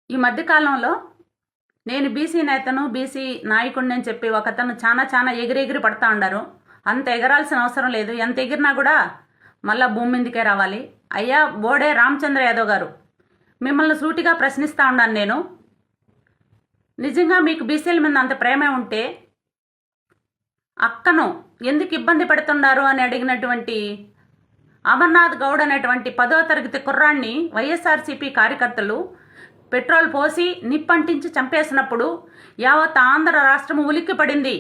ఈ మధ్య కాలంలో నేను బీసీ నేతను బీసీ నాయకుడిని అని చెప్పి ఒకతను చాలా ఎగిరి పడతా ఉండారు. అంత ఎగరాల్సిన అవసరం లేదు. ఎంత ఎగిరినా కూడా మళ్ళా భూమి మీదకే రావాలి. అయ్యా బోడే రామచంద్ర యాదవ్ గారు, మిమ్మల్ని సూటిగా ప్రశ్నిస్తూ ఉన్నాను నేను. నిజంగా మీకు బీసీల మీద అంత ప్రేమే ఉంటే అక్కను ఎందుకు ఇబ్బంది పెడుతున్నారు అని అడిగినటువంటి అమర్నాథ్ గౌడ్ అనేటువంటి 10వ తరగతి కుర్రాన్ని వైఎస్ఆర్సీపీ కార్యకర్తలు పెట్రోల్ పోసి నిప్పంటించి చంపేసినప్పుడు యావత్ ఆంధ్ర రాష్ట్రం ఉలిక్కి పడింది.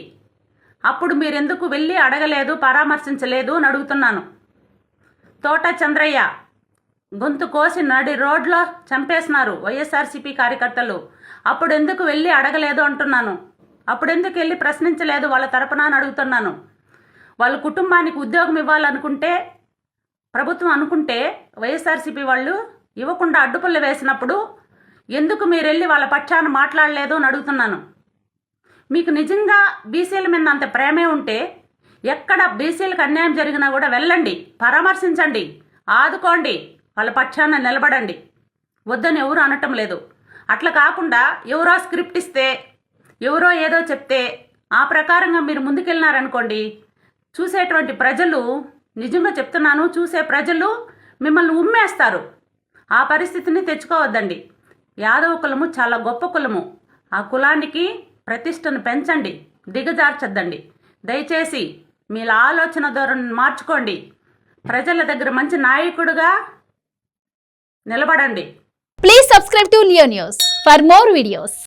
అప్పుడు మీరెందుకు వెళ్ళి అడగలేదు, పరామర్శించలేదు అని అడుగుతున్నాను. తోట చంద్రయ్య గొంతు కోసి నడి రోడ్లో చంపేసినారు వైఎస్ఆర్సీపీ కార్యకర్తలు. అప్పుడు ఎందుకు వెళ్ళి అడగలేదు అంటున్నాను. అప్పుడు ఎందుకు వెళ్ళి ప్రశ్నించలేదు వాళ్ళ తరపున అని అడుగుతున్నాను. వాళ్ళ కుటుంబానికి ఉద్యోగం ఇవ్వాలనుకుంటే, ప్రభుత్వం అనుకుంటే వైఎస్ఆర్సీపీ వాళ్ళు ఇవ్వకుండా అడ్డుపుల్ల వేసినప్పుడు ఎందుకు మీరు వెళ్ళి వాళ్ళ పక్షాన మాట్లాడలేదు అని అడుగుతున్నాను. మీకు నిజంగా బీసీల మీద అంత ప్రేమే ఉంటే ఎక్కడ బీసీలకు అన్యాయం జరిగినా కూడా వెళ్ళండి, పరామర్శించండి, ఆదుకోండి, వాళ్ళ పక్షాన నిలబడండి. వద్దని ఎవరు అనటం లేదు. అట్లా కాకుండా ఎవరో స్క్రిప్ట్ ఇస్తే, ఎవరో ఏదో చెప్తే ఆ ప్రకారంగా మీరు ముందుకెళ్ళినారనుకోండి, చూసేటువంటి ప్రజలు, నిజంగా చెప్తున్నాను, చూసే ప్రజలు మిమ్మల్ని ఉమ్మేస్తారు. ఆ పరిస్థితిని తెచ్చుకోవద్దండి. యాదవ కులము చాలా గొప్ప కులము. ఆ కులానికి ప్రతిష్టను పెంచండి, దిగజార్చొద్దండి. దయచేసి మీ ఆలోచన ధోరణిని మార్చుకోండి. ప్రజల దగ్గర మంచి నాయకుడిగా నిలబడండి. Please subscribe to Leo news for more videos.